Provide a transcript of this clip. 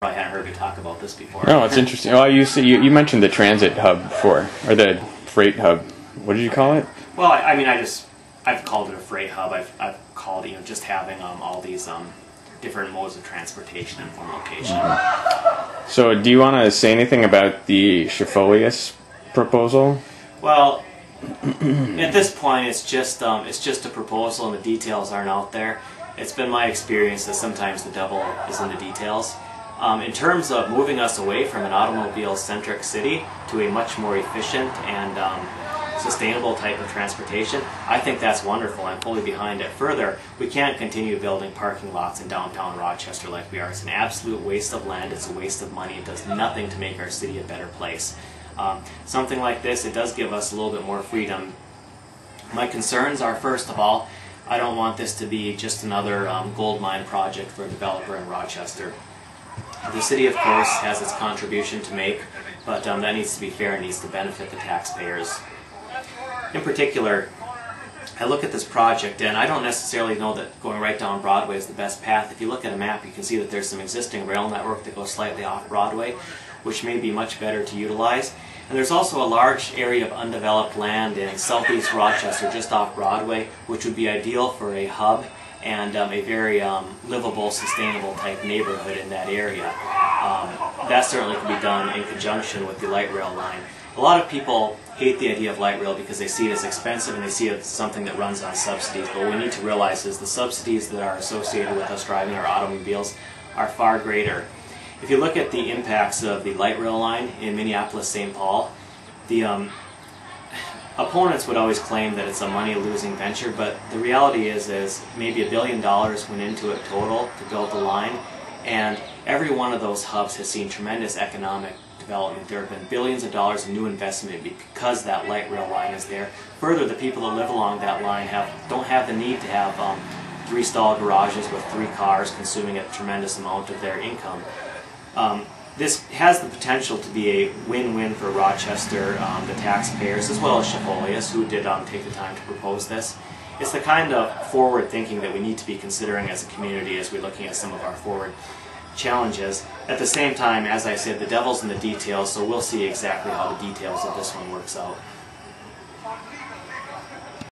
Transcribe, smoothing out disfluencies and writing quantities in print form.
I hadn't heard me talk about this before. Oh, it's interesting. Oh, you mentioned the transit hub before, or the freight hub. What did you call it? Well, I mean, I've called it a freight hub. I've called it, just having all these different modes of transportation in one location. So, do you want to say anything about the Schifolius proposal? Well, at this point, it's just a proposal, and the details aren't out there. It's been my experience that sometimes the devil is in the details. In terms of moving us away from an automobile-centric city to a much more efficient and sustainable type of transportation, I think that's wonderful. I'm fully behind it. Further, we can't continue building parking lots in downtown Rochester like we are. It's an absolute waste of land. It's a waste of money. It does nothing to make our city a better place. Something like this, it does give us a little bit more freedom. My concerns are, first of all, I don't want this to be just another gold mine project for a developer in Rochester. The city, of course, has its contribution to make, but that needs to be fair and needs to benefit the taxpayers. In particular, I look at this project, and I don't necessarily know that going right down Broadway is the best path. If you look at a map, you can see that there's some existing rail network that goes slightly off Broadway, which may be much better to utilize. And there's also a large area of undeveloped land in southeast Rochester, just off Broadway, which would be ideal for a hub and a very livable, sustainable type neighborhood in that area. That certainly can be done in conjunction with the light rail line. A lot of people hate the idea of light rail because they see it as expensive and they see it as something that runs on subsidies. But what we need to realize is the subsidies that are associated with us driving our automobiles are far greater. If you look at the impacts of the light rail line in Minneapolis-St. Paul, the opponents would always claim that it's a money-losing venture, but the reality is maybe $1 billion went into it total to build the line, and every one of those hubs has seen tremendous economic development. There have been billions of dollars in new investment because that light rail line is there. Further, the people that live along that line don't have the need to have 3-stall garages with 3 cars consuming a tremendous amount of their income. This has the potential to be a win-win for Rochester, the taxpayers, as well as Schifolius, who did take the time to propose this. It's the kind of forward thinking that we need to be considering as a community as we're looking at some of our forward challenges. At the same time, as I said, the devil's in the details, so we'll see exactly how the details of this one works out.